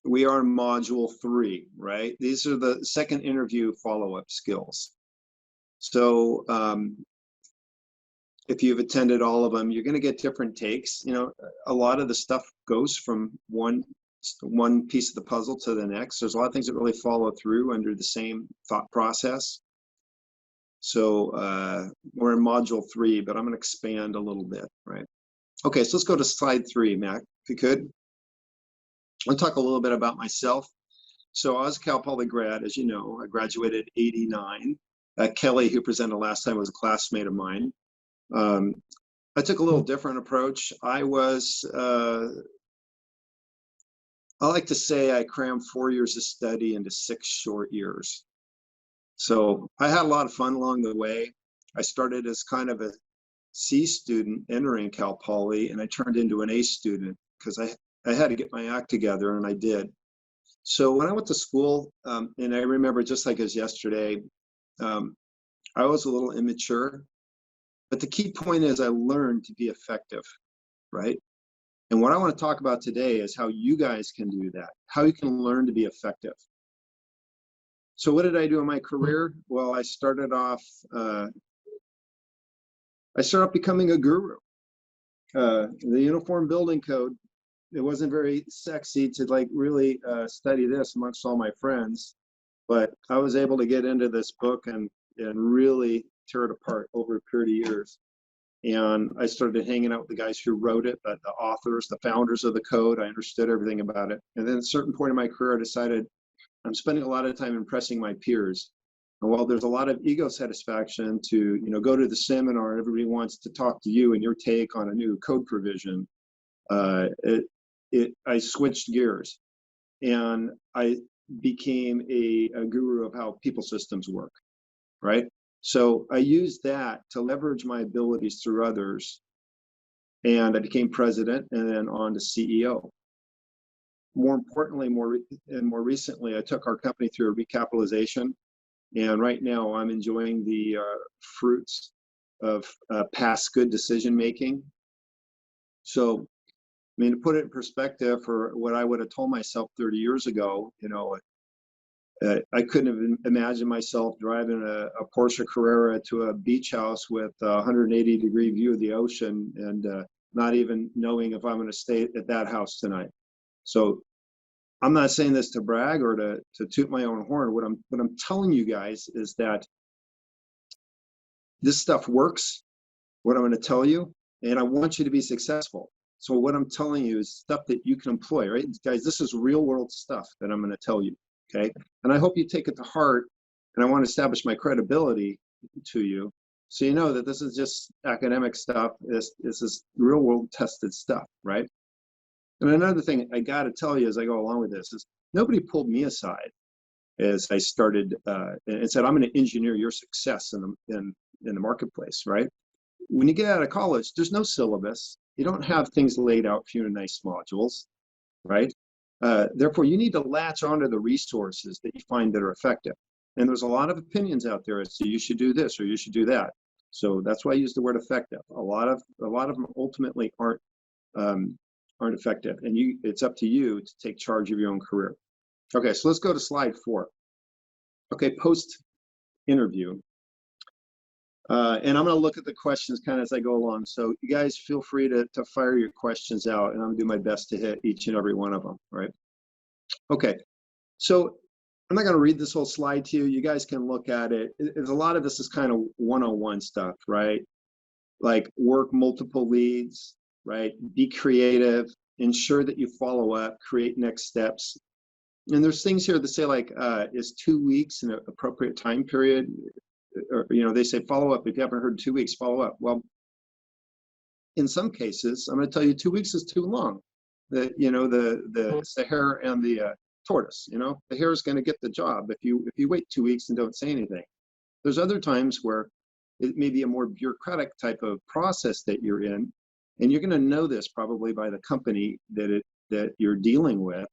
We are in module 3, right? These are the second interview follow-up skills. So if you've attended all of them, you're going to get different takes. A lot of the stuff goes from one piece of the puzzle to the next. There's a lot of things that really follow through under the same thought process. So we're in module 3, but I'm going to expand a little bit, right? Okay, so let's go to slide 3, Mac, if you could. I'll talk a little bit about myself. So I was a Cal Poly grad, as you know. I graduated in '89. Kelly, who presented last time, was a classmate of mine. I took a little different approach. I like to say I crammed 4 years of study into 6 short years. So I had a lot of fun along the way. I started as kind of a C student entering Cal Poly, and I turned into an A student because I had to get my act together, and I did. So when I went to school, and I remember just like as yesterday, I was a little immature, but the key point is I learned to be effective, right? And what I want to talk about today is how you guys can do that, how you can learn to be effective. So what did I do in my career? Well, I started off becoming a guru. The Uniform Building Code, it wasn't very sexy to like really study this amongst all my friends, but I was able to get into this book and really tear it apart over a period of years. And I started hanging out with the guys who wrote it, the authors, the founders of the code. I understood everything about it. And then at a certain point in my career, I decided I'm spending a lot of time impressing my peers. And while there's a lot of ego satisfaction to go to the seminar and everybody wants to talk to you and your take on a new code provision, I switched gears and I became a guru of how people systems work, right? So I used that to leverage my abilities through others, and I became president and then on to CEO. More importantly, more recently, I took our company through a recapitalization, and right now I'm enjoying the fruits of past good decision making. So, I mean, to put it in perspective for what I would have told myself 30 years ago, I couldn't have imagined myself driving a Porsche Carrera to a beach house with a 180-degree view of the ocean and not even knowing if I'm going to stay at that house tonight. So I'm not saying this to brag or to toot my own horn. What I'm telling you guys is that this stuff works, what I'm going to tell you, and I want you to be successful. So what I'm telling you is stuff that you can employ, right? Guys, this is real world stuff that I'm going to tell you. Okay. And I hope you take it to heart, and I want to establish my credibility to you. So you know that this is just academic stuff. This is real world tested stuff, right? And another thing I got to tell you as I go along with this is nobody pulled me aside as I started and said, I'm going to engineer your success in the marketplace, right? When you get out of college, there's no syllabus. You don't have things laid out for you in nice modules, right? Therefore, you need to latch onto the resources that you find that are effective. And there's a lot of opinions out there as to you should do this or you should do that. So that's why I use the word effective. A lot of them ultimately aren't effective, and it's up to you to take charge of your own career. Okay, so let's go to slide 4. Okay, post interview. And I'm going to look at the questions kind of as I go along. So you guys feel free to fire your questions out, and I'm going to do my best to hit each and every one of them, right? Okay, so I'm not going to read this whole slide to you. You guys can look at it. A lot of this is kind of one-on-one stuff, right? Like work multiple leads, right? Be creative, ensure that you follow up, create next steps. And there's things here that say like, is 2 weeks an appropriate time period? Or, they say follow up. If you haven't heard 2 weeks, follow up. Well, in some cases, I'm going to tell you 2 weeks is too long. The hare and the tortoise, the hare is going to get the job if you wait 2 weeks and don't say anything. There's other times where it may be a more bureaucratic type of process that you're in, and you're going to know this probably by the company that you're dealing with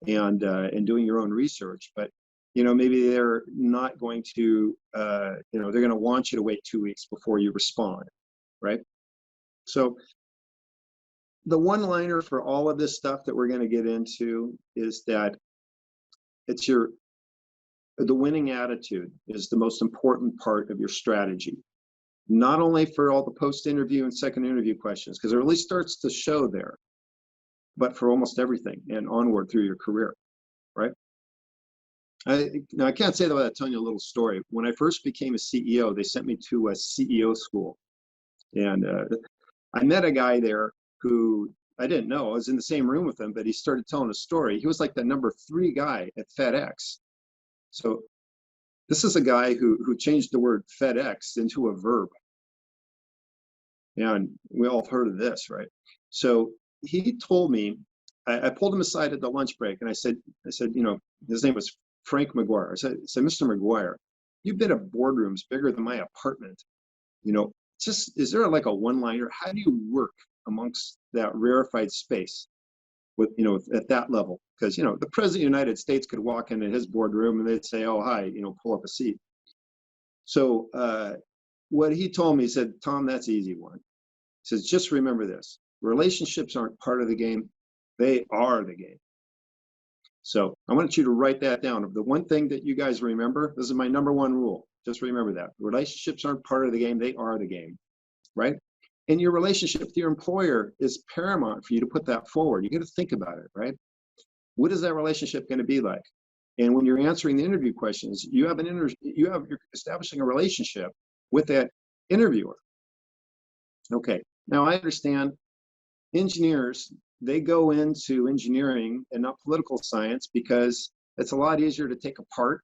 and doing your own research. But maybe they're not going to, they're going to want you to wait 2 weeks before you respond, right? So the one-liner for all of this stuff that we're going to get into is that it's the winning attitude is the most important part of your strategy. Not only for all the post-interview and second interview questions, because it really starts to show there, but for almost everything and onward through your career, right? Now, I can't say that without telling you a little story. When I first became a CEO, they sent me to a CEO school. And I met a guy there who I didn't know. I was in the same room with him, but he started telling a story. He was like the number 3 guy at FedEx. So this is a guy who changed the word FedEx into a verb. And we all heard of this, right? So he told me, I pulled him aside at the lunch break and I said, you know, his name was Frank McGuire. I said, Mr. McGuire, you've been at boardrooms bigger than my apartment. You know, just, is there like a one-liner? How do you work amongst that rarefied space with, you know, at that level? Because, you know, the president of the United States could walk into his boardroom and they'd say, oh, hi, you know, pull up a seat. So what he told me, he said, Tom, that's an easy one. He says, just remember this, relationships aren't part of the game, they are the game. So I want you to write that down. The one thing that you guys remember, this is my number 1 rule, just remember that. Relationships aren't part of the game, they are the game, right? And your relationship with your employer is paramount for you to put that forward. You got to think about it, right? What is that relationship going to be like? And when you're answering the interview questions, you're establishing a relationship with that interviewer. Okay, now I understand engineers, they go into engineering and not political science because it's a lot easier to take apart.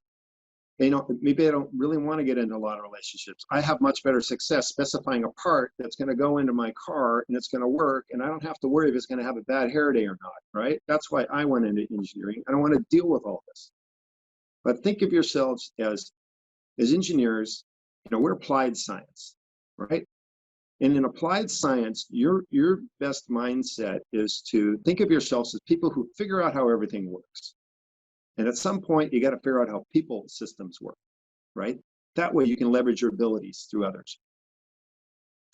You know, maybe I don't really want to get into a lot of relationships. I have much better success specifying a part that's going to go into my car and it's going to work, and I don't have to worry if it's going to have a bad hair day or not, right? That's why I went into engineering. I don't want to deal with all this. But think of yourselves as engineers, you know, we're applied science, right? And in applied science, your best mindset is to think of yourselves as people who figure out how everything works. And at some point, you got to figure out how people systems work, right? That way you can leverage your abilities through others.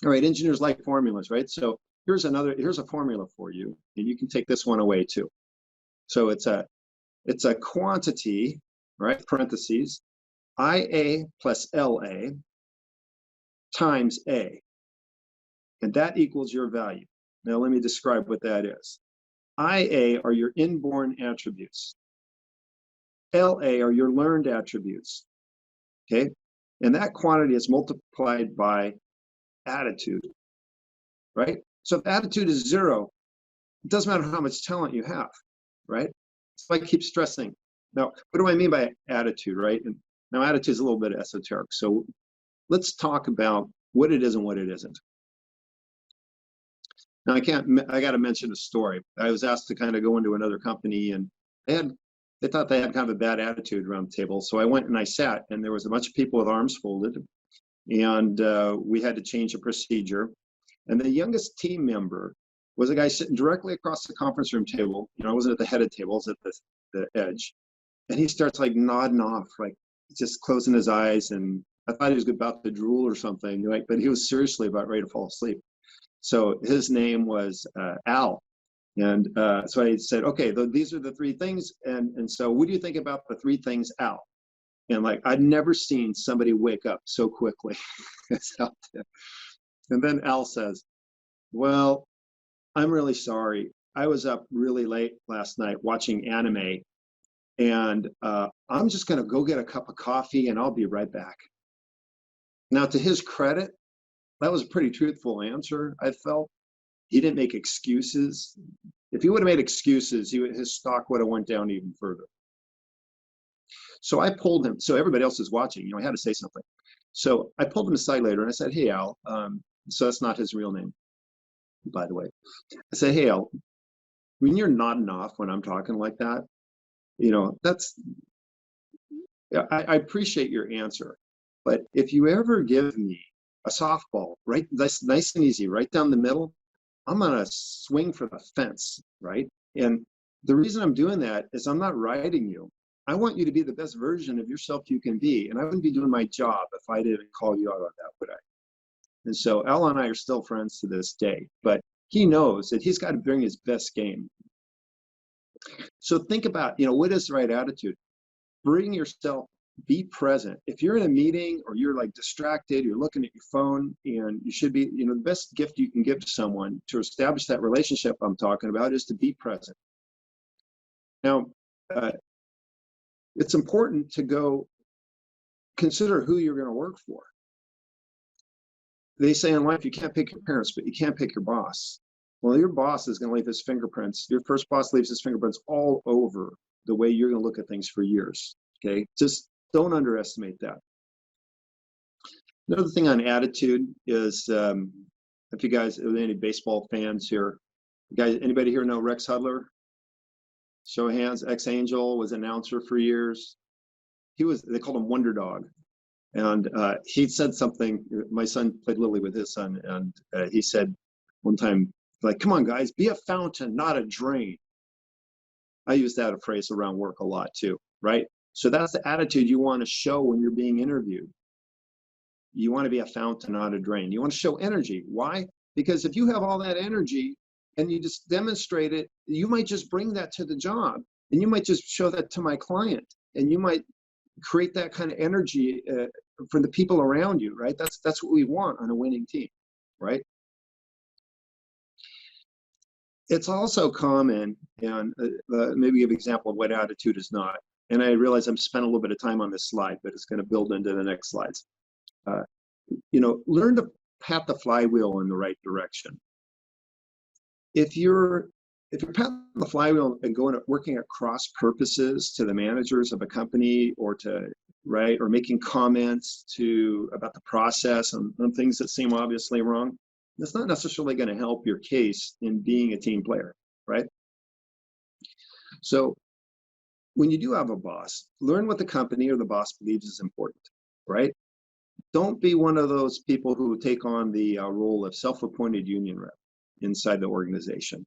All right, engineers like formulas, right? So here's a formula for you, and you can take this one away too. So it's a quantity, right? Parentheses, IA plus LA times A. And that equals your value. Now, let me describe what that is. IA are your inborn attributes. LA are your learned attributes. Okay? And that quantity is multiplied by attitude, right? So if attitude is 0, it doesn't matter how much talent you have, right? So I keep stressing. Now, what do I mean by attitude, right? And now, attitude is a little bit esoteric. So let's talk about what it is and what it isn't. Now, I got to mention a story. I was asked to kind of go into another company, and they thought they had kind of a bad attitude around the table. So I went and I sat, and there was a bunch of people with arms folded, and we had to change a procedure. And the youngest team member was a guy sitting directly across the conference room table. You know, I wasn't at the head of the table, I was at the edge. And he starts like nodding off, like just closing his eyes. And I thought he was about to drool or something, like, but he was seriously about ready to fall asleep. So his name was Al. And so I said, okay, these are the 3 things. And so what do you think about the 3 things, Al? And like, I'd never seen somebody wake up so quickly as Al did. And then Al says, well, I'm really sorry. I was up really late last night watching anime, and I'm just going to go get a cup of coffee and I'll be right back. Now, to his credit, that was a pretty truthful answer, I felt. He didn't make excuses. If he would have made excuses, his stock would have went down even further. So I pulled him. So everybody else is watching. You know, I had to say something. So I pulled him aside later and I said, hey, Al. So that's not his real name, by the way. I said, hey, Al, when you're nodding off when I'm talking like that, you know, I appreciate your answer. But if you ever give me a softball, right, that's nice and easy, right down the middle, I'm going to swing for the fence, right? And the reason I'm doing that is I'm not riding you. I want you to be the best version of yourself you can be. And I wouldn't be doing my job if I didn't call you out on that, would I? And so Al and I are still friends to this day. But he knows that he's got to bring his best game. So think about, what is the right attitude? Bring yourself, be present. If you're in a meeting or you're like distracted, you're looking at your phone, and you should be, the best gift you can give to someone to establish that relationship I'm talking about is to be present. Now, it's important to go consider who you're going to work for. They say in life, you can't pick your parents, but you can't pick your boss. Well, your boss is going to leave his fingerprints. Your first boss leaves his fingerprints all over the way you're going to look at things for years. Okay, just don't underestimate that. Another thing on attitude is, if you guys are any baseball fans here, guys, anybody here know Rex Hudler? Show of hands. Ex-Angel, was announcer for years. They called him Wonder Dog. And he said something, my son played Little League with his son, and he said one time, like, come on, guys, be a fountain, not a drain. I use that phrase around work a lot too, right? So that's the attitude you want to show when you're being interviewed. You want to be a fountain, not a drain. You want to show energy. Why? Because if you have all that energy and you just demonstrate it, you might just bring that to the job, and you might just show that to my client, and you might create that kind of energy for the people around you, right? That's what we want on a winning team, right? It's also common, and maybe give an example of what attitude is not. And I realize I'm spending a little bit of time on this slide, but it's going to build into the next slides. Learn to pat the flywheel in the right direction. If you're patting the flywheel and working at cross purposes to the managers of a company, or making comments about the process on things that seem obviously wrong, that's not necessarily going to help your case in being a team player, right? So when you do have a boss, learn what the company or the boss believes is important, right? Don't be one of those people who take on the role of self-appointed union rep inside the organization.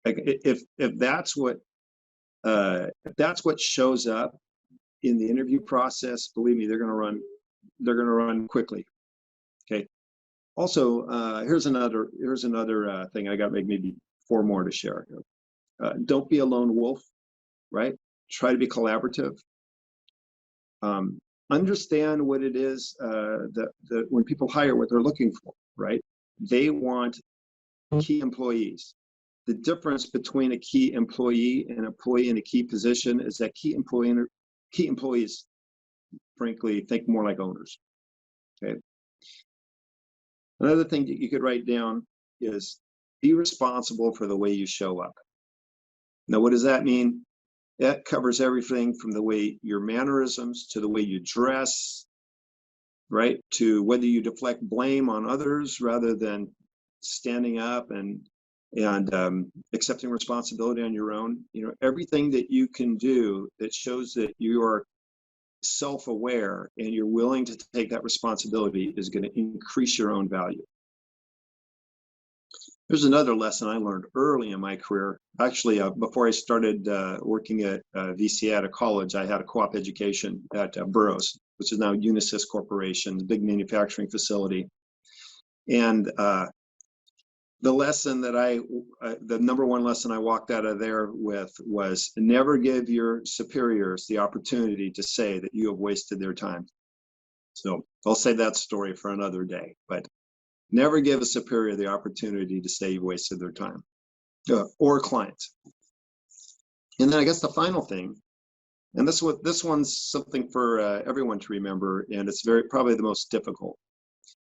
Like if that's what shows up in the interview process, believe me, they're going to run quickly. Okay. Also, here's another thing. I got maybe 4 more to share. Don't be a lone wolf, right? Try to be collaborative. Understand what it is that when people hire, what they're looking for, right? They want key employees. The difference between a key employee and an employee in a key position is that key employees, frankly, think more like owners. Okay. Another thing that you could write down is be responsible for the way you show up. Now, what does that mean? That covers everything from the way your mannerisms to the way you dress, right? To whether you deflect blame on others rather than standing up and accepting responsibility on your own. Everything that you can do that shows that you are self-aware and you're willing to take that responsibility is going to increase your own value. There's another lesson I learned early in my career. Actually, before I started working at VCA at a college, I had a co-op education at Burroughs, which is now Unisys Corporation, the big manufacturing facility. And the number one lesson I walked out of there with was never give your superiors the opportunity to say that you have wasted their time. So I'll save that story for another day, but never give a superior the opportunity to say you wasted their time, or clients. And then I guess the final thing, and this one's something for everyone to remember, and it's probably the most difficult,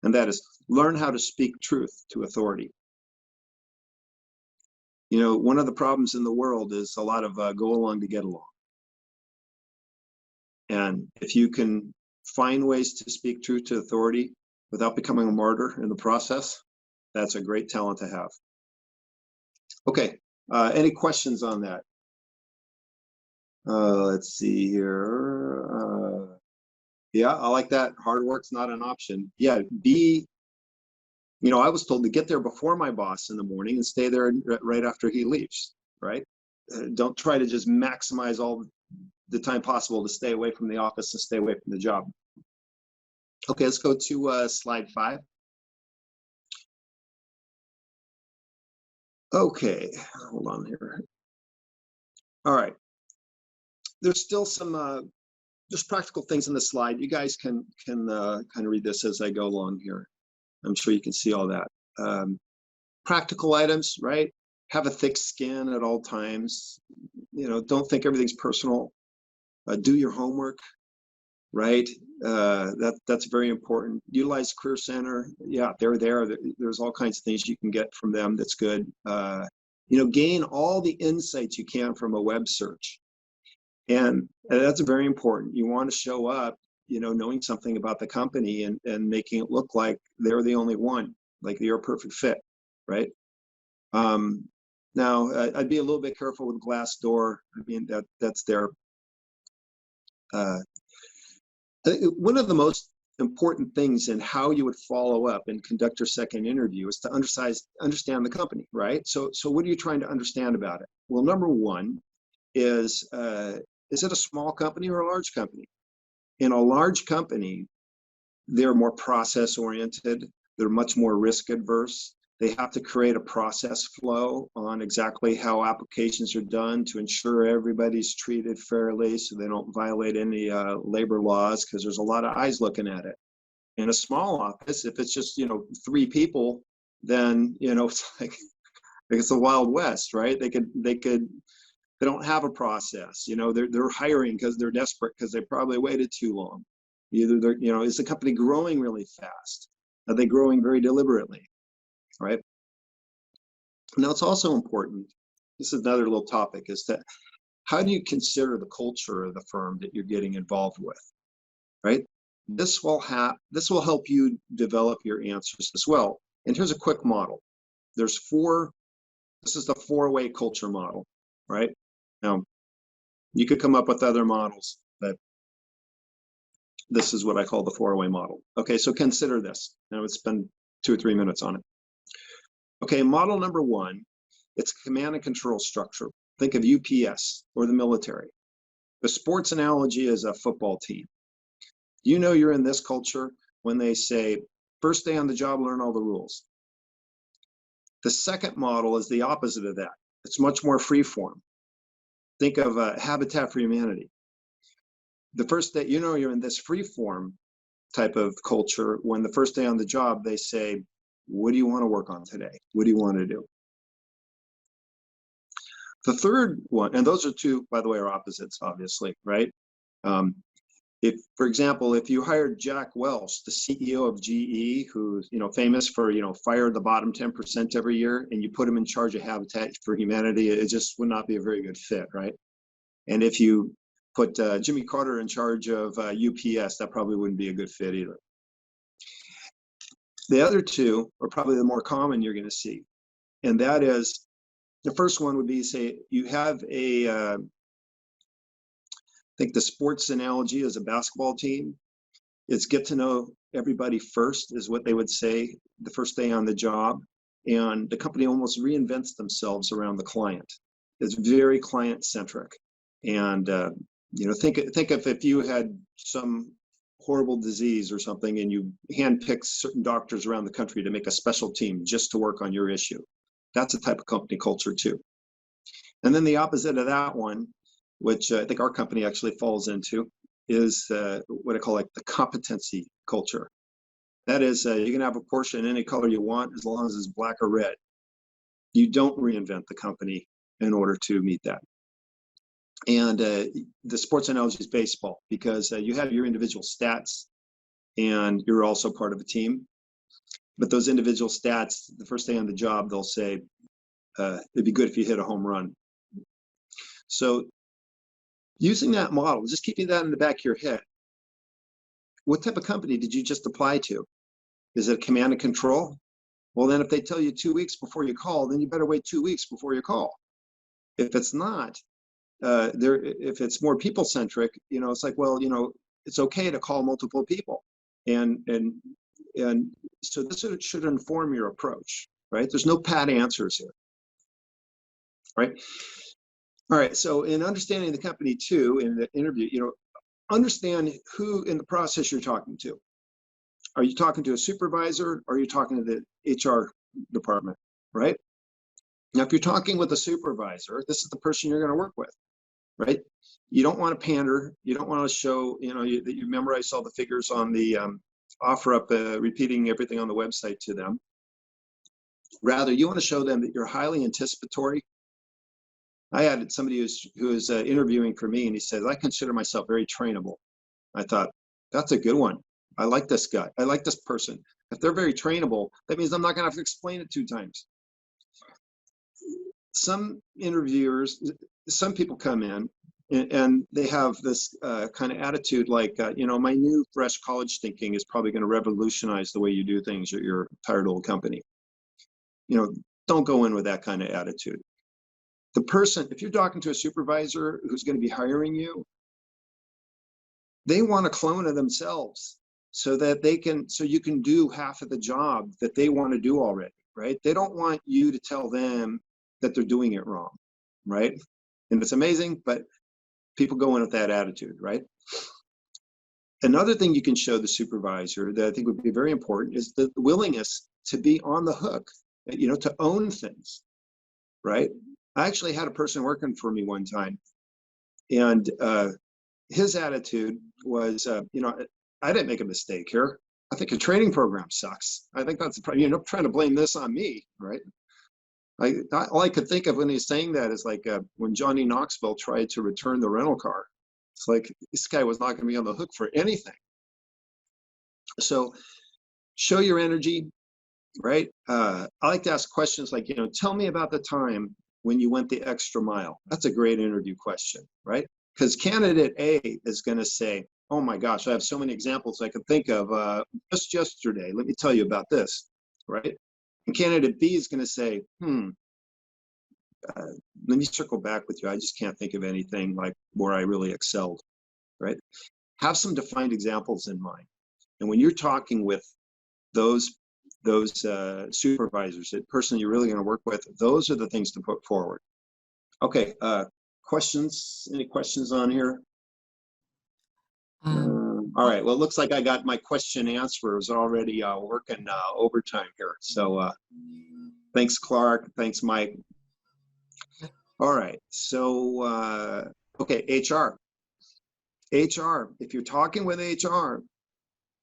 and that is learn how to speak truth to authority. One of the problems in the world is a lot of go along to get along. And if you can find ways to speak truth to authority without becoming a martyr in the process, that's a great talent to have. Okay, any questions on that? Let's see here. Yeah, I like that. Hard work's not an option. Yeah, I was told to get there before my boss in the morning and stay there right after he leaves, right? Don't try to just maximize all the time possible to stay away from the office and stay away from the job. Okay, let's go to slide 5. Okay, hold on here. All right, there's still some just practical things in the slide. You guys can kind of read this as I go along here. I'm sure you can see all that. Practical items, right? Have a thick skin at all times. Don't think everything's personal. Do your homework, right? That's very important. Utilize Career Center. Yeah, they're there. There's all kinds of things you can get from them that's good. Gain all the insights you can from a web search. And that's very important. You want to show up, knowing something about the company and making it look like they're the only one, like you're a perfect fit, right? Now, I'd be a little bit careful with Glassdoor. I mean, that's their one of the most important things in how you would follow up and conduct your second interview is to understand the company, right? So what are you trying to understand about it? Well, number one is it a small company or a large company? In a large company, they're more process oriented. They're much more risk adverse. They have to create a process flow on exactly how applications are done to ensure everybody's treated fairly so they don't violate any labor laws, because there's a lot of eyes looking at it. In a small office, if it's just 3 people, then it's like it's the Wild West, right? They don't have a process. They're hiring because they're desperate, because they probably waited too long. Either is the company growing really fast? Are they growing very deliberately? Right. Now, it's also important. This is another little topic: is that how do you consider the culture of the firm that you're getting involved with? Right. This will help you develop your answers as well. And here's a quick model. There's 4. This is the 4-way culture model. Right. Now, you could come up with other models, but this is what I call the 4-way model. Okay, so consider this. Now, I would spend 2 or 3 minutes on it. Okay, model number 1, it's command and control structure. Think of UPS or the military. The sports analogy is a football team. You're in this culture when they say, first day on the job, learn all the rules. The second model is the opposite of that. It's much more free form. Think of Habitat for Humanity. The first day, you're in this free form type of culture when the first day on the job, they say, what do you want to work on today? What do you want to do? The third one, and those are 2, by the way, are opposites, obviously, right? For example, if you hired Jack Welch, the CEO of GE, who's famous for fire the bottom 10% every year, and you put him in charge of Habitat for Humanity, it just would not be a very good fit, right? And if you put Jimmy Carter in charge of UPS, that probably wouldn't be a good fit either. The other 2 are probably the more common you're going to see, and that is, the first one would be, say, you have I think the sports analogy is a basketball team. It's get to know everybody first, is what they would say the first day on the job. And the company almost reinvents themselves around the client. It's very client centric. And, think of if you had some horrible disease or something and you handpicked certain doctors around the country to make a special team just to work on your issue. That's a type of company culture too. And then the opposite of that one, which I think our company actually falls into, is what I call like the competency culture. That is, you can have a Porsche in any color you want as long as it's black or red. You don't reinvent the company in order to meet that. And the sports analogy is baseball, because you have your individual stats and you're also part of a team. But those individual stats, the first day on the job, they'll say, it'd be good if you hit a home run. So using that model, just keeping that in the back of your head, what type of company did you just apply to? Is it command and control? Well, then if they tell you 2 weeks before you call, then you better wait 2 weeks before you call. If it's not, if it's more people-centric, it's like, well, it's okay to call multiple people. And so this should inform your approach, right? There's no pat answers here, right? All right, so in understanding the company too, in the interview, understand who in the process you're talking to. Are you talking to a supervisor? Or are you talking to the HR department, right? Now, if you're talking with a supervisor, this is the person you're going to work with, right? You don't want to pander. You don't want to show, that you memorize all the figures on the offer up, repeating everything on the website to them. Rather, you want to show them that you're highly anticipatory. I had somebody who was interviewing for me, and he said, I consider myself very trainable. I thought, that's a good one. I like this guy. I like this person. If they're very trainable, that means I'm not going to have to explain it 2 times. Some interviewers, some people come in and they have this kind of attitude like, my new fresh college thinking is probably going to revolutionize the way you do things at your tired old company. Don't go in with that kind of attitude. The person, if you're talking to a supervisor who's going to be hiring you, they want a clone of themselves so you can do half of the job that they want to do already, right? They don't want you to tell them that they're doing it wrong, right? And it's amazing, but people go in with that attitude, right? Another thing you can show the supervisor that I think would be very important is the willingness to be on the hook, to own things, right? I actually had a person working for me one time, and his attitude was, I didn't make a mistake here. I think your training program sucks. I think that's trying to blame this on me, right? All I could think of when he's saying that is like when Johnny Knoxville tried to return the rental car. It's like this guy was not going to be on the hook for anything. So show your energy, right? I like to ask questions like, tell me about the time when you went the extra mile. That's a great interview question, right? Because candidate A is going to say, oh my gosh, I have so many examples I can think of just yesterday. Let me tell you about this, right? And candidate B is going to say, let me circle back with you. I just can't think of anything like where I really excelled, right? Have some defined examples in mind. And when you're talking with those supervisors, the person you're really going to work with, those are the things to put forward. Okay, questions? Any questions on here? All right, well, it looks like I got my question answers already working overtime here. So thanks, Clark. Thanks, Mike. All right, so, okay, HR. HR, if you're talking with HR,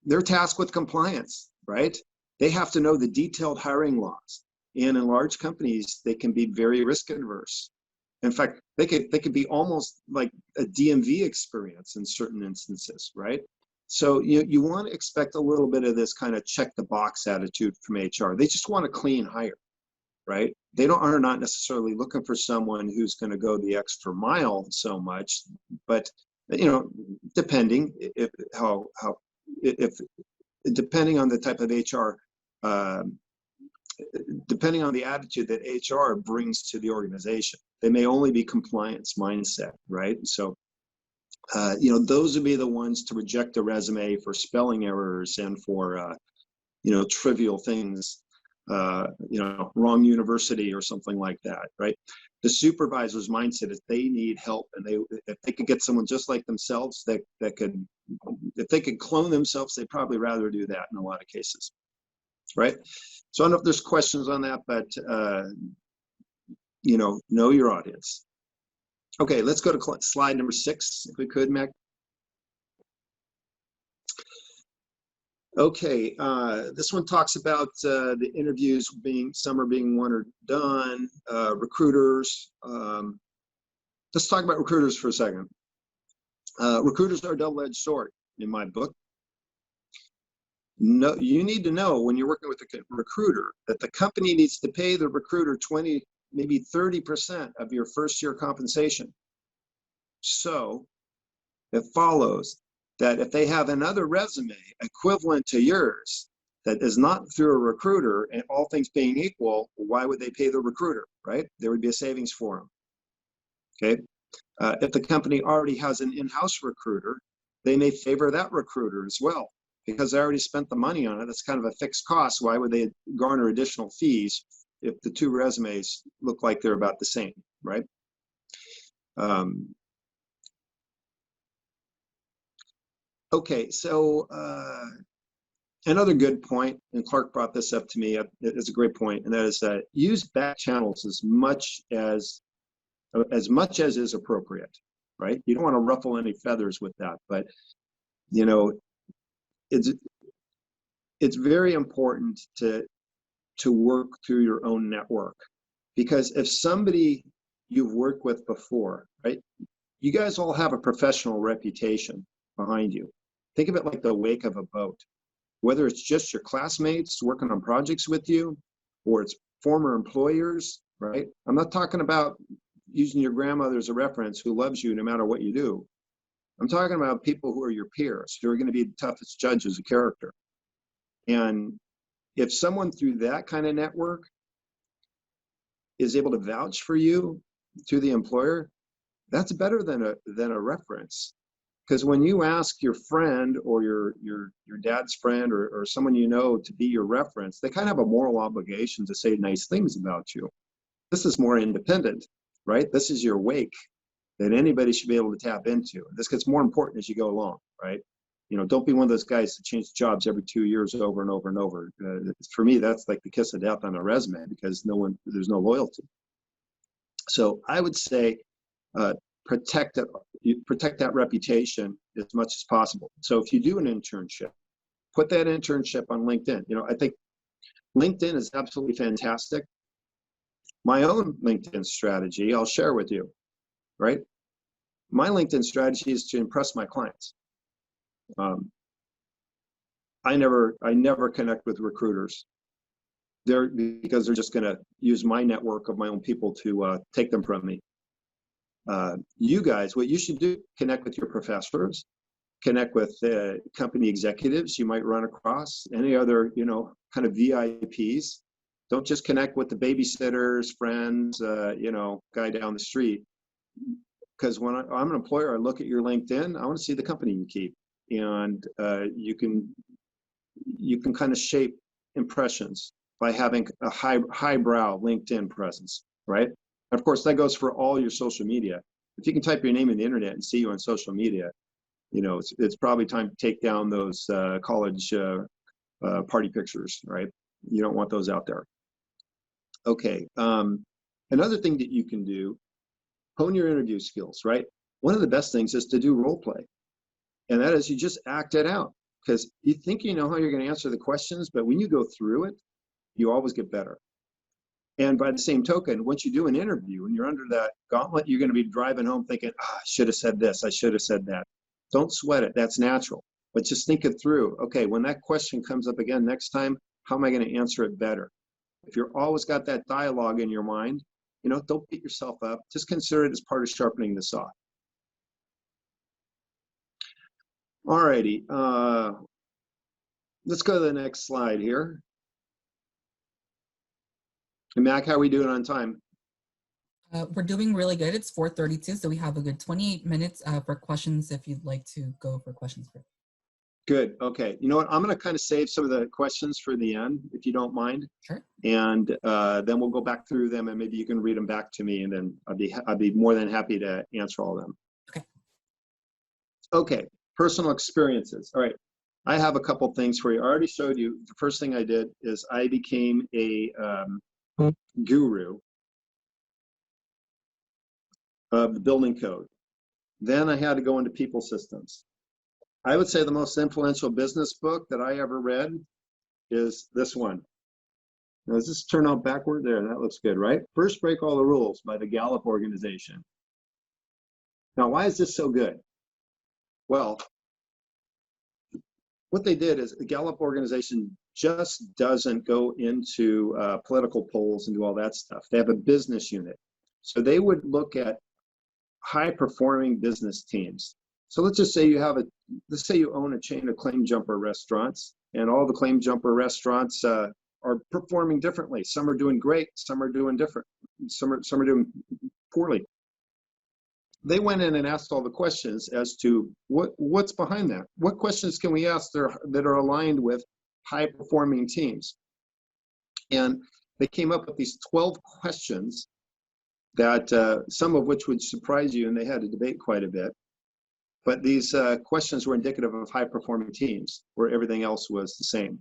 they're tasked with compliance, right? They have to know the detailed hiring laws. And in large companies, they can be very risk adverse. In fact, they could be almost like a DMV experience in certain instances, right? So you want to expect a little bit of this kind of check the box attitude from HR. They just want a clean hire, right? They are not necessarily looking for someone who's going to go the extra mile so much, but depending if depending on the type of HR, depending on the attitude that HR brings to the organization, they may only be compliance mindset, right? So, those would be the ones to reject a resume for spelling errors and for, trivial things, wrong university or something like that, right? The supervisor's mindset is they need help, and if they could get someone just like themselves that could, if they could clone themselves, they'd probably rather do that in a lot of cases, right? So I don't know if there's questions on that, but know your audience. Okay, let's go to slide number 6, if we could, Mac. Okay, this one talks about the interviews some are being one or done, recruiters. Let's talk about recruiters for a second. Recruiters are a double-edged sword in my book. No, you need to know when you're working with a recruiter that the company needs to pay the recruiter 20, maybe 30% of your first year compensation. So it follows that if they have another resume equivalent to yours that is not through a recruiter, and all things being equal, why would they pay the recruiter, right? There would be a savings for them. Okay. If the company already has an in-house recruiter, they may favor that recruiter as well, because they already spent the money on it. That's kind of a fixed cost. Why would they garner additional fees if the two resumes look like they're about the same, right? Okay, so Another good point, and Clark brought this up to me, it's a great point, and that is that use back channels as much as is appropriate, right? You don't want to ruffle any feathers with that, but you know, it's very important to work through your own network, because if somebody you've worked with before, right? You guys all have a professional reputation behind you. Think of it like the wake of a boat. Whether it's just your classmates working on projects with you, or it's former employers, right? I'm not talking about using your grandmother as a reference who loves you no matter what you do. I'm talking about people who are your peers, who are going to be the toughest judges of character. And if someone through that kind of network is able to vouch for you to the employer, that's better than a reference. Because when you ask your friend or your dad's friend or someone you know to be your reference, they kind of have a moral obligation to say nice things about you. This is more independent, right? This is your wake that anybody should be able to tap into. This gets more important as you go along, right? You know, don't be one of those guys that change jobs every 2 years over and over and over. For me, that's like the kiss of death on a resume, because there's no loyalty. So I would say protect that reputation as much as possible. So if you do an internship, put that internship on LinkedIn. You know, I think LinkedIn is absolutely fantastic. My own LinkedIn strategy, I'll share with you, right? My LinkedIn strategy is to impress my clients. I never connect with recruiters. Because they're just going to use my network of my own people to take them from me. You guys, what you should do, connect with your professors, connect with company executives you might run across, any other, kind of VIPs. Don't just connect with the babysitters, friends, guy down the street. Because when I'm an employer, I look at your LinkedIn, I want to see the company you keep. And you can kind of shape impressions by having a highbrow LinkedIn presence, right? And of course, that goes for all your social media. If you can type your name in the internet and see you on social media, it's probably time to take down those college party pictures, right? You don't want those out there. Okay. Another thing that you can do, hone your interview skills, right? One of the best things is to do role play. And that is, you just act it out, because you think you know how you're going to answer the questions, but when you go through it, you always get better. And by the same token, once you do an interview and you're under that gauntlet, you're going to be driving home thinking, I should have said this, I should have said that. Don't sweat it. That's natural. But just think it through. Okay, when that question comes up again next time, how am I going to answer it better? If you're always got that dialogue in your mind, don't beat yourself up. Just consider it as part of sharpening the saw. All righty. Let's go to the next slide here. And Mac, how are we doing on time? We're doing really good. It's 4:32, so we have a good 28 minutes for questions if you'd like to go for questions. Good. Okay. You know what? I'm going to kind of save some of the questions for the end, if you don't mind. Sure. And then we'll go back through them, and maybe you can read them back to me, and then I'd be more than happy to answer all of them. Okay. Okay. Personal experiences. All right. I have a couple things for you. I already showed you. The first thing I did is I became a guru of the building code. Then I had to go into people systems. I would say the most influential business book that I ever read is this one. Now, does this turn out backward? There, that looks good, right? First Break All the Rules by the Gallup organization. Now, why is this so good? Well, what they did is the Gallup organization just doesn't go into political polls and do all that stuff. They have a business unit. So they would look at high-performing business teams. So let's just say let's say you own a chain of claim jumper restaurants, and all the claim jumper restaurants are performing differently. Some are doing great, some are doing different, some are doing poorly. They went in and asked all the questions as to what's behind that. What questions can we ask that are aligned with high-performing teams? And they came up with these 12 questions that some of which would surprise you, and they had to debate quite a bit. But these questions were indicative of high-performing teams where everything else was the same.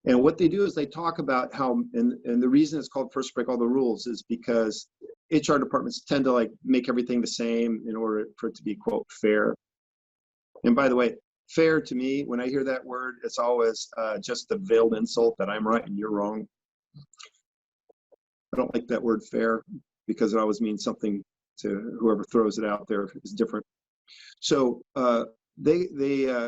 And what they do is they talk about how, and the reason it's called First Break All the Rules is because HR departments tend to like make everything the same in order for it to be, quote, fair. And by the way, fair to me, when I hear that word, it's always just a veiled insult that I'm right and you're wrong. I don't like that word fair because it always means something to whoever throws it out there is different. So they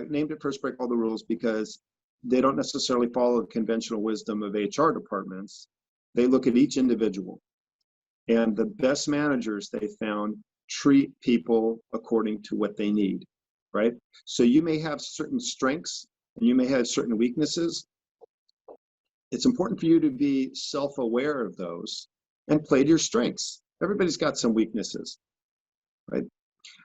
named it First Break All the Rules because they don't necessarily follow the conventional wisdom of HR departments. They look at each individual. And the best managers they found treat people according to what they need, right? So you may have certain strengths and you may have certain weaknesses. It's important for you to be self-aware of those and play to your strengths. Everybody's got some weaknesses, right?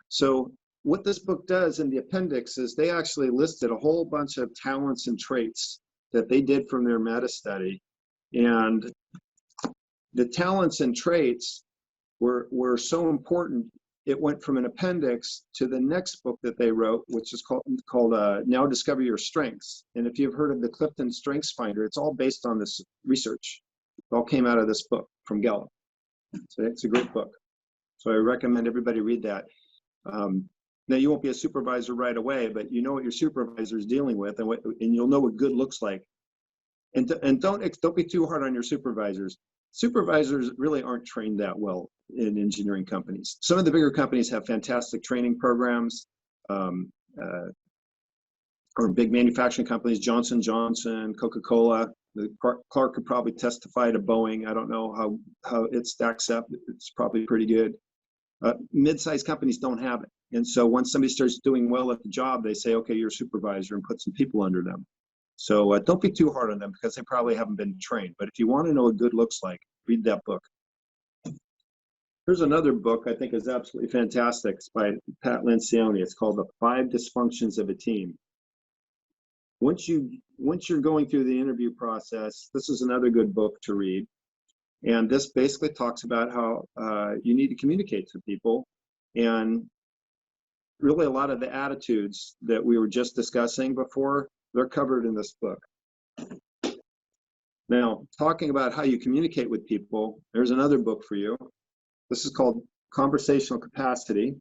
So what this book does in the appendix is they actually listed a whole bunch of talents and traits that they did from their meta study. And the talents and traits were so important, it went from an appendix to the next book that they wrote, which is called Now Discover Your Strengths. And if you've heard of the Clifton Strengths Finder, it's all based on this research. It all came out of this book from Gallup. So it's a great book. So I recommend everybody read that. Now, you won't be a supervisor right away, but you know what your supervisor is dealing with, and you'll know what good looks like. And don't be too hard on your supervisors. Supervisors really aren't trained that well in engineering companies. Some of the bigger companies have fantastic training programs, or big manufacturing companies, Johnson & Johnson, Coca-Cola. Clark could probably testify to Boeing. I don't know how it stacks up. It's probably pretty good. Mid-sized companies don't have it. And so once somebody starts doing well at the job, they say, okay, you're a supervisor, and put some people under them. So don't be too hard on them because they probably haven't been trained. But if you want to know what good looks like, read that book. Here's another book I think is absolutely fantastic. It's by Pat Lencioni. It's called The 5 Dysfunctions of a Team. Once you're going through the interview process, this is another good book to read. And this basically talks about how you need to communicate to people. And really a lot of the attitudes that we were just discussing before, they're covered in this book. Now, talking about how you communicate with people, there's another book for you. This is called Conversational Capacity.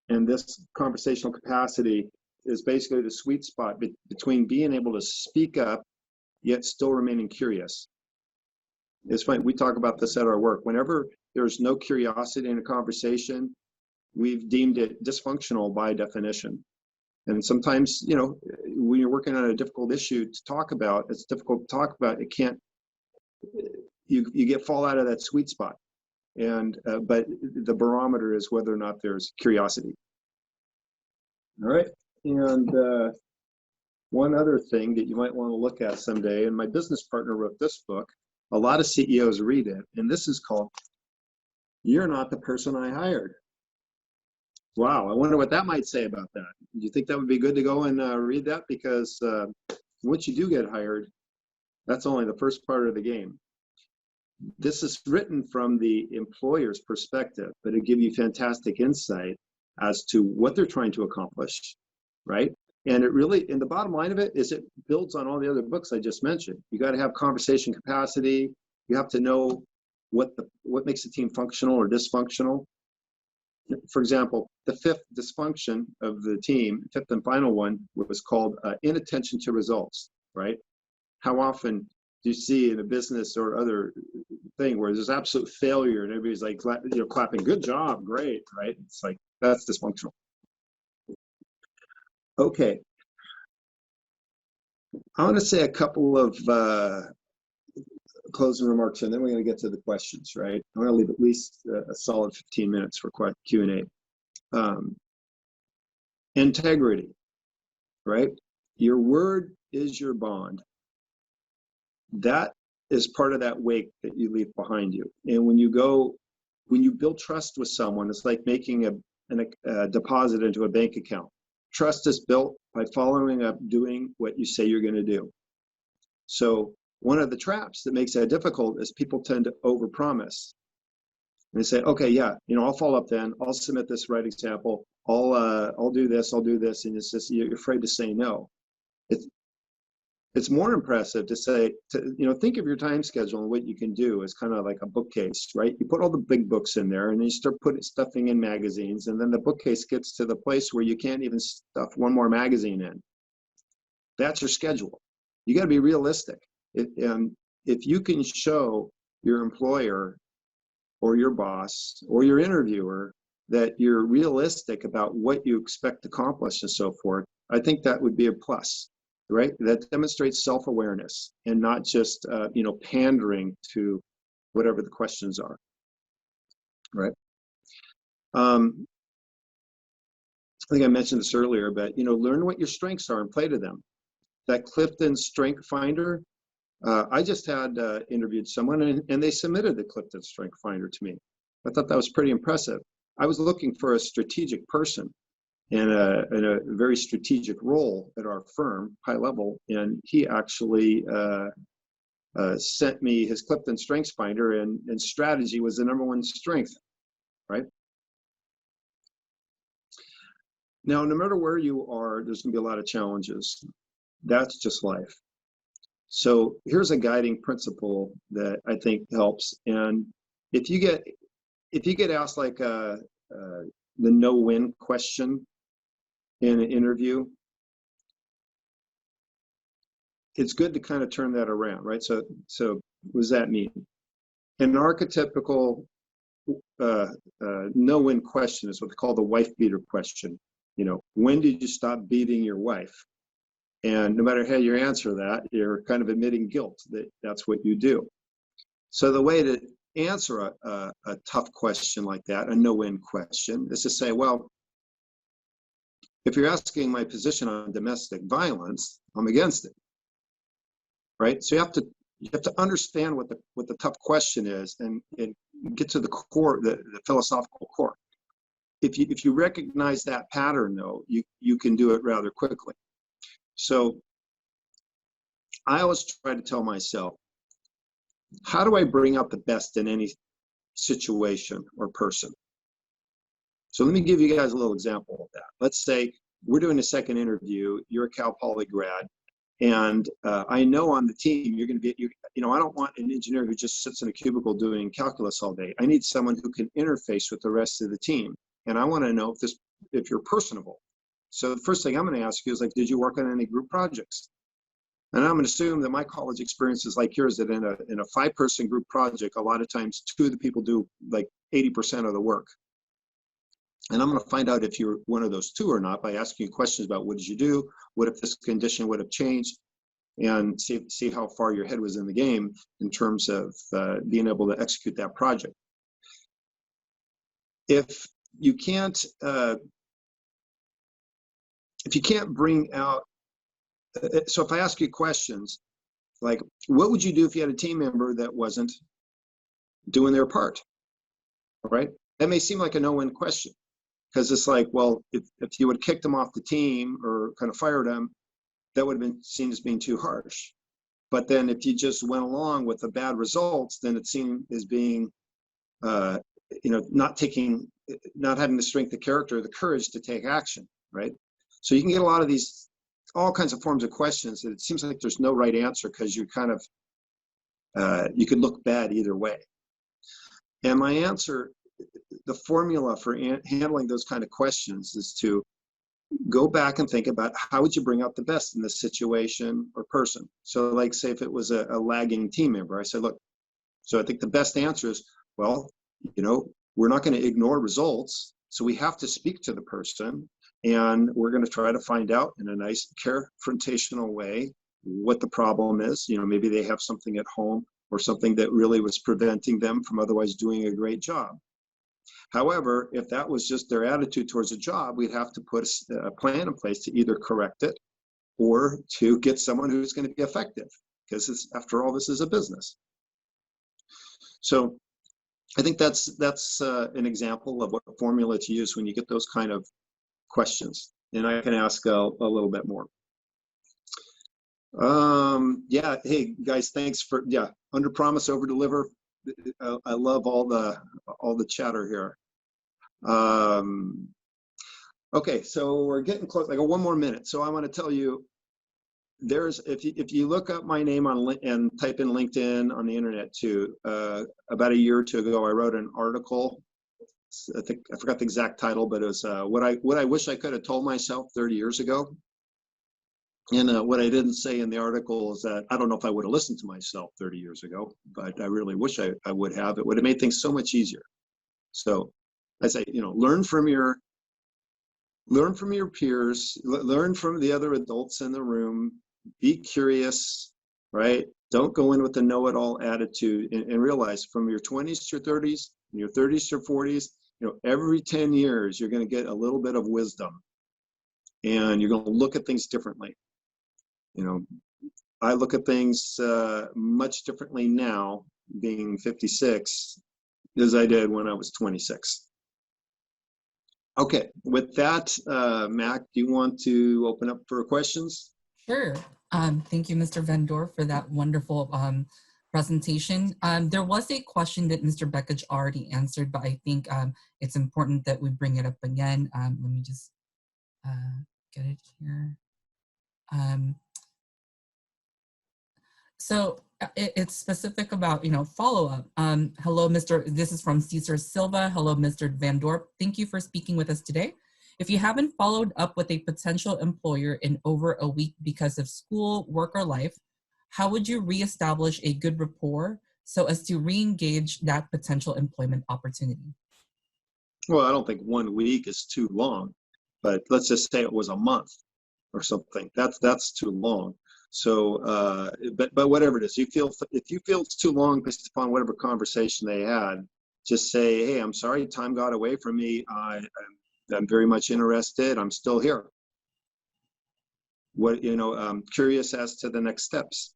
And this conversational capacity is basically the sweet spot between being able to speak up, yet still remaining curious. It's funny, we talk about this at our work. Whenever there's no curiosity in a conversation, we've deemed it dysfunctional by definition. And sometimes, you know, when you're working on a difficult issue to talk about, it's difficult to talk about. It can't, you fall out of that sweet spot. And, but the barometer is whether or not there's curiosity. All right. And one other thing that you might want to look at someday, and my business partner wrote this book. A lot of CEOs read it, and this is called You're Not the Person I Hired. Wow, I wonder what that might say about that. Do you think that would be good to go and read that? Because once you do get hired, that's only the first part of the game. This is written from the employer's perspective, but it'll give you fantastic insight as to what they're trying to accomplish, right? And it really, and the bottom line of it is it builds on all the other books I just mentioned. You got to have conversation capacity. You have to know what makes the team functional or dysfunctional. For example, the fifth dysfunction of the team, fifth and final one, was called inattention to results, right? How often do you see in a business or other thing where there's absolute failure and everybody's like, you know, clapping, good job, great, right? It's like, that's dysfunctional. Okay. I want to say a couple of closing remarks, and then we're going to get to the questions, right? I'm going to leave at least a solid 15 minutes for Q&A. Integrity, right? Your word is your bond. That is part of that wake that you leave behind you. And when you build trust with someone, it's like making a deposit into a bank account. Trust is built by following up, doing what you say you're going to do. So one of the traps that makes that difficult is people tend to overpromise. And they say, okay, yeah, you know, I'll follow up then. I'll submit this right example. I'll do this, and it's just you're afraid to say no. It's it's more impressive to say, think of your time schedule and what you can do as kind of like a bookcase, right? You put all the big books in there and then you start stuffing in magazines, and then the bookcase gets to the place where you can't even stuff one more magazine in. That's your schedule. You got to be realistic. If you can show your employer or your boss or your interviewer that you're realistic about what you expect to accomplish and so forth, I think that would be a plus. Right? That demonstrates self-awareness and not just, pandering to whatever the questions are, right? I think I mentioned this earlier, but, learn what your strengths are and play to them. That Clifton Strength Finder, I just had interviewed someone and they submitted the Clifton Strength Finder to me. I thought that was pretty impressive. I was looking for a strategic person in a very strategic role at our firm, high level, and he actually sent me his Clifton Strengths Finder, and strategy was the #1 strength, right? Now, no matter where you are, there's going to be a lot of challenges. That's just life. So here's a guiding principle that I think helps. And if you get asked like the no-win question in an interview, it's good to kind of turn that around, right? So what does that mean? An archetypical no-win question is what they call the wife beater question. When did you stop beating your wife? And no matter how you answer that, you're kind of admitting guilt that that's what you do. So the way to answer a tough question like that, a no-win question, is to say, well, if you're asking my position on domestic violence, I'm against it. Right? So you have to understand what the tough question is and get to the core, the philosophical core. If you recognize that pattern, though, you can do it rather quickly. So I always try to tell myself, how do I bring out the best in any situation or person? So let me give you guys a little example of that. Let's say we're doing a second interview. You're a Cal Poly grad. And I know on the team, you're going to be, I don't want an engineer who just sits in a cubicle doing calculus all day. I need someone who can interface with the rest of the team. And I want to know if you're personable. So the first thing I'm going to ask you is, like, did you work on any group projects? And I'm going to assume that my college experience is like yours, that in a 5-person group project, a lot of times 2 of the people do like 80% of the work. And I'm going to find out if you're one of those 2 or not by asking you questions about what did you do, what if this condition would have changed, and see how far your head was in the game in terms of being able to execute that project. If you can't bring out, so if I ask you questions like, what would you do if you had a team member that wasn't doing their part? All right, that may seem like a no-win question. Because it's like, well, if you would have kicked them off the team or kind of fired them, that would have been seen as being too harsh. But then if you just went along with the bad results, then it's seen as being, not having the strength of character or the courage to take action, right? So you can get a lot of these, all kinds of forms of questions that it seems like there's no right answer because you're kind of, you could look bad either way. And my answer, the formula for handling those kind of questions is to go back and think about how would you bring out the best in this situation or person. So like, say if it was a lagging team member, I said, look, so I think the best answer is, well, we're not going to ignore results. So we have to speak to the person and we're going to try to find out in a nice confrontational way what the problem is. Maybe they have something at home or something that really was preventing them from otherwise doing a great job. However, if that was just their attitude towards a job, we'd have to put a plan in place to either correct it or to get someone who's going to be effective, because after all, this is a business. So I think that's an example of what formula to use when you get those kind of questions. And I can ask a little bit more. Yeah, hey guys, thanks for, under promise, over deliver. I love all the chatter here. Okay, so we're getting close. I got one more minute. So I want to tell you, there's if you look up my name on and type in LinkedIn on the internet too, about a year or two ago, I wrote an article. I think I forgot the exact title, but it was what I wish I could have told myself 30 years ago. And what I didn't say in the article is that I don't know if I would have listened to myself 30 years ago, but I really wish I would have. It would have made things so much easier. So I say, learn from your peers, learn from the other adults in the room, be curious, right? Don't go in with a know-it-all attitude, and realize from your 20s to your 30s, your 30s to 40s, every 10 years, you're going to get a little bit of wisdom, and you're going to look at things differently. I look at things much differently now, being 56, as I did when I was 26. Okay, with that, Mac, do you want to open up for questions? Sure. Thank you, Mr. Van Dorp, for that wonderful presentation. There was a question that Mr. Beckich already answered, but I think it's important that we bring it up again. Let me just get it here. So it's specific about, follow-up. Hello, this is from Cesar Silva. Hello, Mr. Van Dorp. Thank you for speaking with us today. If you haven't followed up with a potential employer in over a week because of school, work, or life, how would you reestablish a good rapport so as to re-engage that potential employment opportunity? Well, I don't think 1 week is too long, but let's just say it was a month or something. That's too long. So, but whatever it is, if you feel it's too long based upon whatever conversation they had, just say, hey, I'm sorry, time got away from me. I'm very much interested. I'm still here. I'm curious as to the next steps.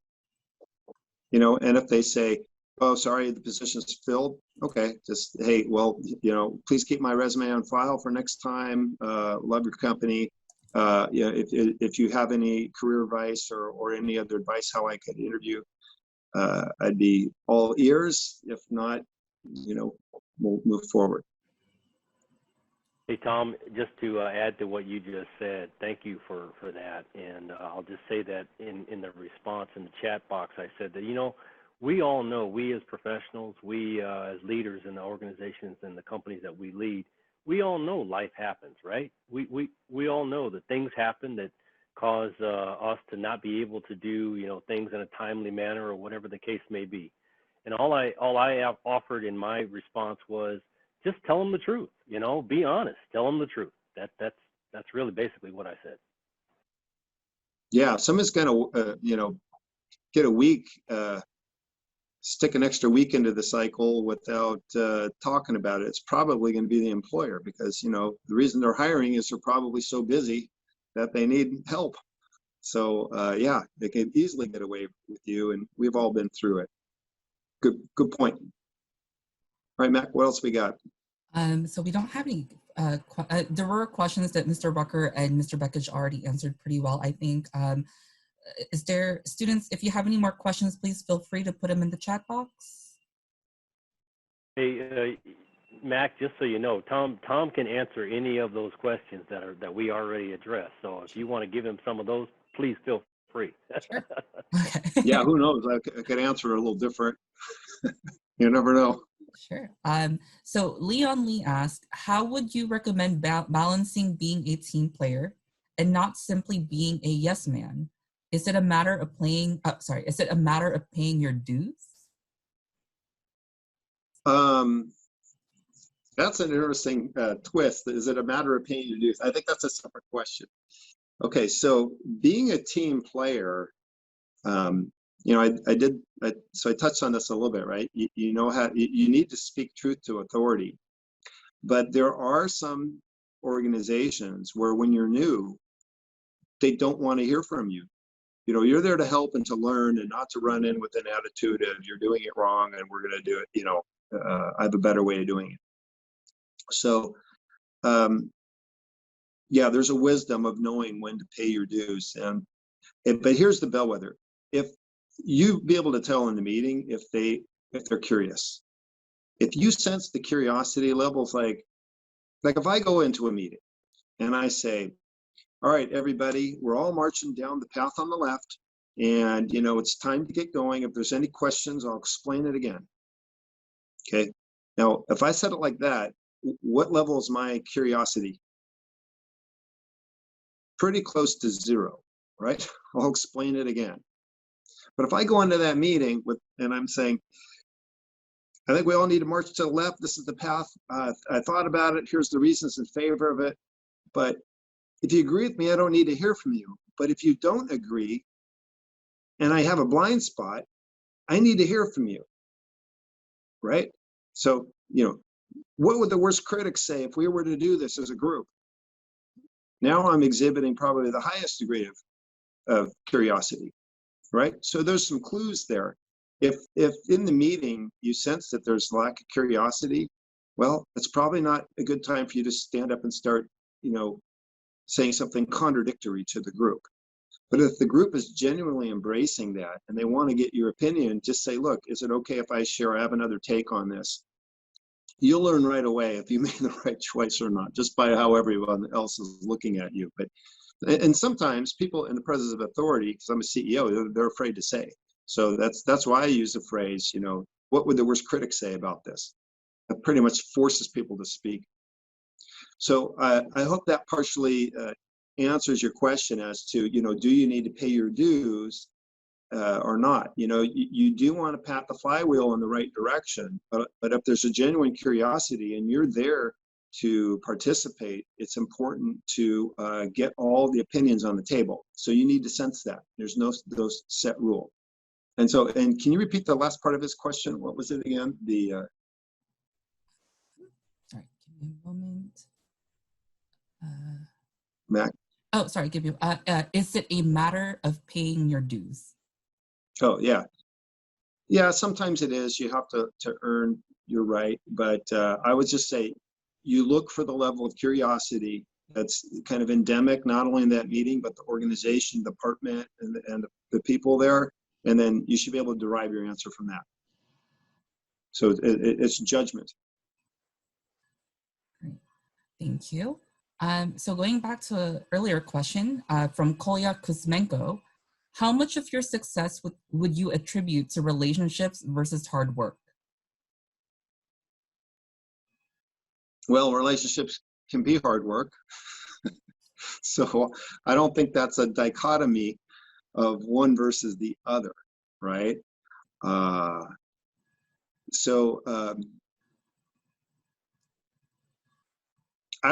And if they say, oh, sorry, the position's filled. Okay, just, hey, well, please keep my resume on file for next time. Love your company. If you have any career advice or any other advice how I could interview, I'd be all ears. If not, we'll move forward. Hey, Tom, just to add to what you just said, thank you for that. And I'll just say that in the response in the chat box, I said that, we all know, we as professionals, we as leaders in the organizations and the companies that we lead, we all know life happens, right? We all know that things happen that cause us to not be able to do, things in a timely manner or whatever the case may be. And all I offered in my response was, just tell them the truth, be honest, tell them the truth. That's really basically what I said. Yeah, if someone's going to, get a week, stick an extra week into the cycle without talking about it, it's probably going to be the employer, because, the reason they're hiring is they're probably so busy that they need help. So yeah, they can easily get away with you, and we've all been through it. Good point. All right, Mac, what else we got? So we don't have any, there were questions that Mr. Rucker and Mr. Beckich already answered pretty well, I think. Is there, students, if you have any more questions, please feel free to put them in the chat box. Hey, Mac, just so you know, Tom can answer any of those questions that we already addressed. So if you want to give him some of those, please feel free. Sure. Okay. Yeah, who knows? I could answer a little different. You never know. Sure. So Leon Lee asked, how would you recommend balancing being a team player and not simply being a yes man? Is it a matter of is it a matter of paying your dues? That's an interesting twist. Is it a matter of paying your dues? I think that's a separate question. Okay, so being a team player, I touched on this a little bit, right? You know how you need to speak truth to authority, but there are some organizations where when you're new, they don't want to hear from you. You're there to help and to learn, and not to run in with an attitude of you're doing it wrong and we're going to do it. I have a better way of doing it. So, yeah, there's a wisdom of knowing when to pay your dues. But here's the bellwether: if you be able to tell in the meeting if they're curious, if you sense the curiosity levels, like if I go into a meeting and I say, all right, everybody, we're all marching down the path on the left, and it's time to get going. If there's any questions, I'll explain it again. Okay. Now, if I said it like that, what level is my curiosity? Pretty close to zero, right? I'll explain it again. But if I go into that meeting and I'm saying, I think we all need to march to the left. This is the path. I thought about it. Here's the reasons in favor of it. But if you agree with me, I don't need to hear from you. But if you don't agree and I have a blind spot, I need to hear from you, right? So, what would the worst critics say if we were to do this as a group? Now I'm exhibiting probably the highest degree of curiosity, right? So there's some clues there. If in the meeting you sense that there's lack of curiosity, well, it's probably not a good time for you to stand up and start, saying something contradictory to the group. But if the group is genuinely embracing that and they want to get your opinion, just say, look, is it okay if I share? I have another take on this. You'll learn right away if you made the right choice or not, just by how everyone else is looking at you. And sometimes people in the presence of authority, because I'm a CEO, they're afraid to say. So that's why I use the phrase, what would the worst critic say about this? That pretty much forces people to speak. So I hope that partially answers your question as to, do you need to pay your dues or not? You do want to pat the flywheel in the right direction, but if there's a genuine curiosity and you're there to participate, it's important to get all the opinions on the table. So you need to sense that. There's no those set rule. And can you repeat the last part of his question? What was it again? Sorry, give me a moment. Mac? Oh, sorry, give you. Is it a matter of paying your dues? Oh, yeah. Yeah, sometimes it is. You have to earn your right. But I would just say you look for the level of curiosity that's kind of endemic, not only in that meeting, but the organization, department, and the people there. And then you should be able to derive your answer from that. So it's judgment. Great. Thank you. So going back to an earlier question from Kolya Kuzmenko, how much of your success would you attribute to relationships versus hard work? Well, relationships can be hard work. So I don't think that's a dichotomy of one versus the other, right? I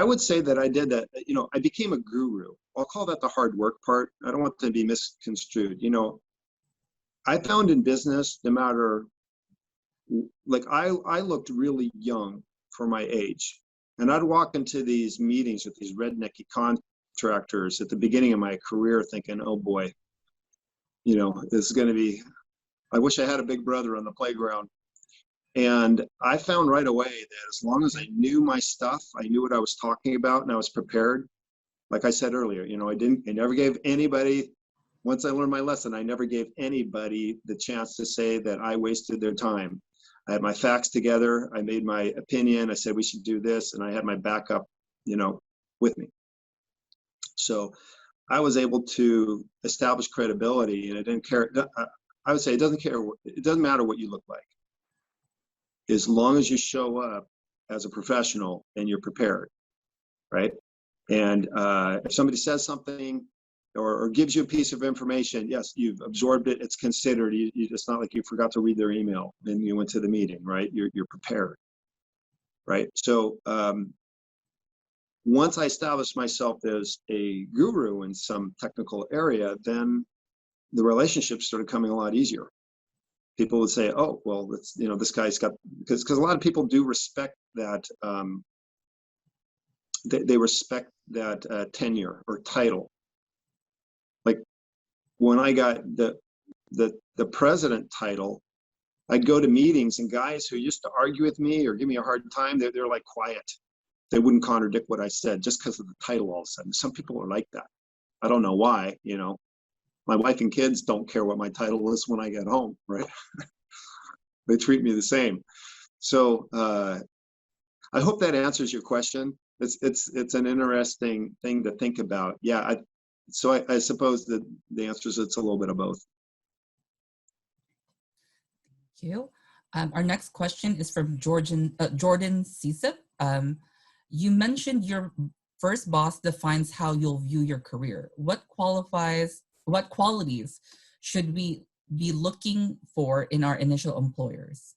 would say that I did that, I became a guru. I'll call that the hard work part. I don't want to be misconstrued. I found in business, no matter, like I looked really young for my age. And I'd walk into these meetings with these rednecky contractors at the beginning of my career thinking, oh boy, this is going to be, I wish I had a big brother on the playground. And I found right away that as long as I knew my stuff, I knew what I was talking about and I was prepared. Like I said earlier, I never gave anybody, once I learned my lesson, I never gave anybody the chance to say that I wasted their time. I had my facts together. I made my opinion. I said, we should do this. And I had my backup, with me. So I was able to establish credibility, and it didn't care. I would say it doesn't matter what you look like, as long as you show up as a professional and you're prepared, right? And if somebody says something or gives you a piece of information, yes, you've absorbed it, it's considered. It's not like you forgot to read their email and you went to the meeting, right? You're prepared, right? So once I established myself as a guru in some technical area, then the relationships started coming a lot easier. People would say, oh, well, this guy's got, because a lot of people do respect that, they respect that tenure or title. Like when I got the president title, I'd go to meetings and guys who used to argue with me or give me a hard time, they're like quiet. They wouldn't contradict what I said just because of the title all of a sudden. Some people are like that. I don't know why, My wife and kids don't care what my title is when I get home, right? They treat me the same. So I hope that answers your question. it's an interesting thing to think about. Yeah, I suppose that the answer is it's a little bit of both. Thank you. Our next question is from Jordan Cesip. You mentioned your first boss defines how you'll view your career. What qualities should we be looking for in our initial employers?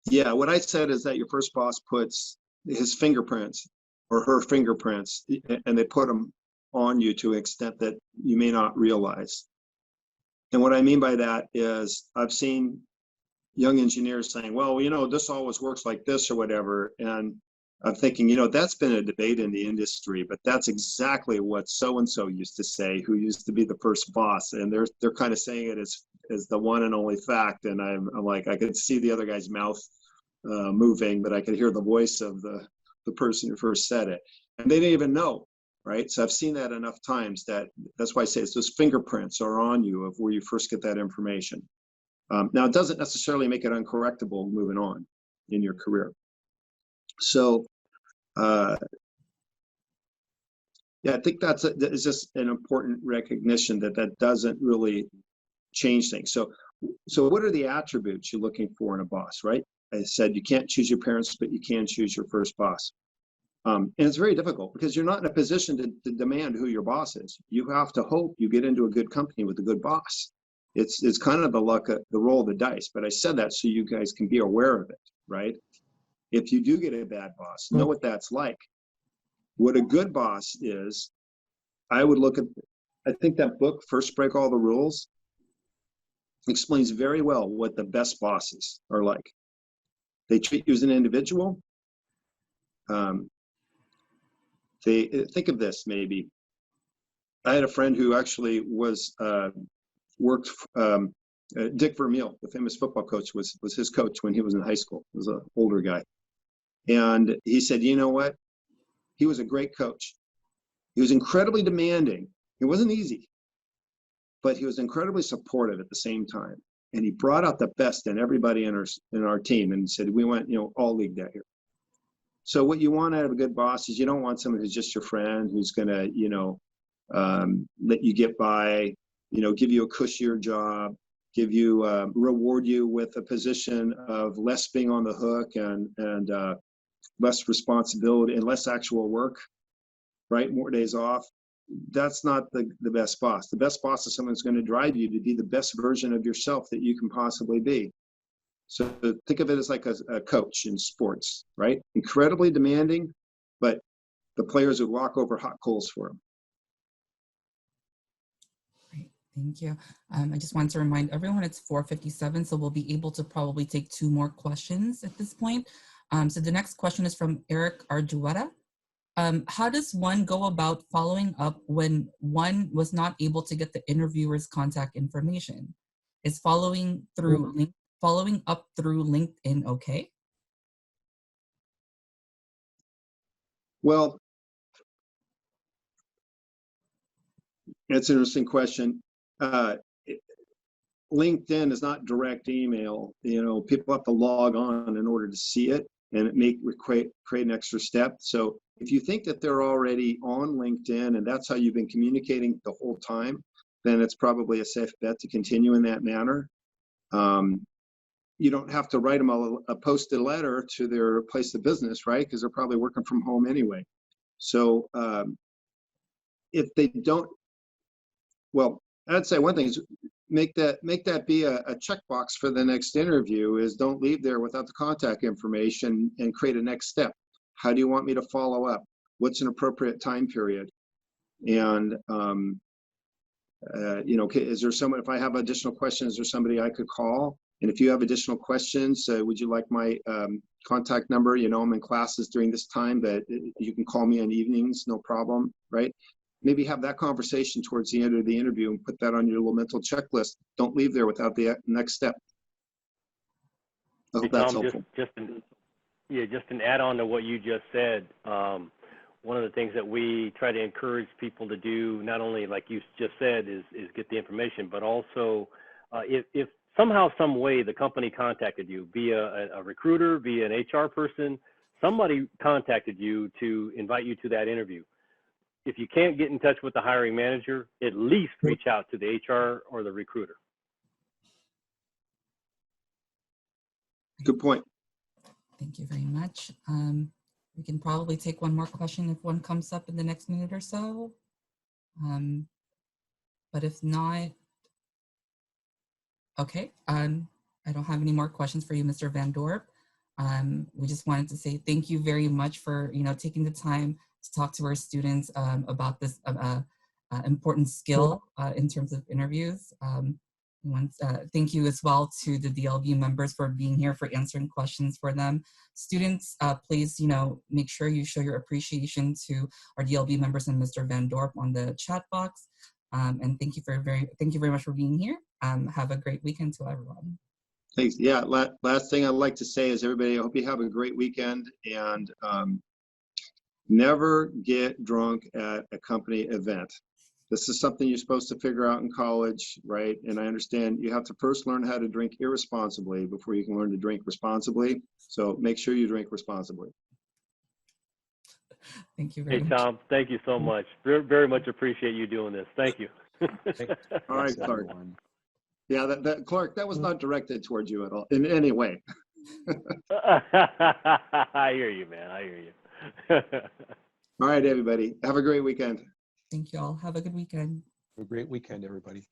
Yeah, what I said is that your first boss puts his fingerprints or her fingerprints, and they put them on you to an extent that you may not realize. And what I mean by that is I've seen young engineers saying, well, this always works like this or whatever. And I'm thinking, that's been a debate in the industry, but that's exactly what so-and-so used to say, who used to be the first boss. And they're kind of saying it as the one and only fact. And I'm like, I could see the other guy's mouth moving, but I could hear the voice of the person who first said it. And they didn't even know, right? So I've seen that enough times that's why I say it's those fingerprints are on you of where you first get that information. Now, it doesn't necessarily make it uncorrectable moving on in your career. So, yeah, I think it's just an important recognition that doesn't really change things. So what are the attributes you're looking for in a boss, right? I said you can't choose your parents, but you can choose your first boss. And it's very difficult because you're not in a position to demand who your boss is. You have to hope you get into a good company with a good boss. It's kind of the roll of the dice, but I said that so you guys can be aware of it, right? If you do get a bad boss, know what that's like. What a good boss is, I think that book, First Break All the Rules, explains very well what the best bosses are like. They treat you as an individual. They think of this maybe. I had a friend who actually worked. Dick Vermeil, the famous football coach, was his coach when he was in high school. He was an older guy, and he said, "You know what? He was a great coach. He was incredibly demanding. It wasn't easy, but he was incredibly supportive at the same time. And he brought out the best in everybody in our team. And said, we went, all league that year. So what you want out of a good boss is you don't want someone who's just your friend, who's going to, let you get by, give you a cushier job, reward you with a position of less being on the hook and less responsibility and less actual work, right? More days off. That's not the best boss. The best boss is someone who's going to drive you to be the best version of yourself that you can possibly be. So think of it as like a coach in sports, right? Incredibly demanding, but the players would walk over hot coals for him. Great, thank you. I just want to remind everyone it's 4:57, so we'll be able to probably take 2 more questions at this point. So the next question is from Eric Arjueta. How does one go about following up when one was not able to get the interviewer's contact information? Is following up through LinkedIn okay? Well, it's an interesting question. LinkedIn is not direct email. People have to log on in order to see it, and it may create an extra step. So if you think that they're already on LinkedIn and that's how you've been communicating the whole time, then it's probably a safe bet to continue in that manner. You don't have to write them a posted letter to their place of business, right? Because they're probably working from home anyway. So if they don't, well, I'd say one thing is make that be a checkbox for the next interview is don't leave there without the contact information and create a next step. How do you want me to follow up? What's an appropriate time period? And, is there someone, if I have additional questions, is there somebody I could call? And if you have additional questions, would you like my contact number? I'm in classes during this time, but you can call me on evenings, no problem, right? Maybe have that conversation towards the end of the interview and put that on your little mental checklist. Don't leave there without the next step. I hope that's helpful. Just an add-on to what you just said. One of the things that we try to encourage people to do, not only like you just said, is get the information, but also if somehow, some way, the company contacted you via a recruiter, via an HR person. Somebody contacted you to invite you to that interview. If you can't get in touch with the hiring manager, at least reach out to the HR or the recruiter. Good point. Thank you very much. We can probably take one more question if one comes up in the next minute or so. But if not, okay. I don't have any more questions for you, Mr. Van Dorp. We just wanted to say thank you very much for taking the time to talk to our students about this important skill in terms of interviews. Thank you as well to the DLB members for being here, for answering questions for them. Students, please make sure you show your appreciation to our DLB members and Mr. Van Dorp on the chat box. And thank you very much for being here. Have a great weekend to everyone. Thanks. Yeah, last thing I'd like to say is, everybody, I hope you have a great weekend, and never get drunk at a company event. This is something you're supposed to figure out in college, right? And I understand you have to first learn how to drink irresponsibly before you can learn to drink responsibly. So make sure you drink responsibly. Thank you very much. Hey, Tom, thank you so much. Very much appreciate you doing this. Thank you. All right, Clark. Yeah, Clark, that was not directed towards you at all in any way. I hear you, man. I hear you. All right, everybody. Have a great weekend. Thank you all. Have a good weekend. Have a great weekend, everybody.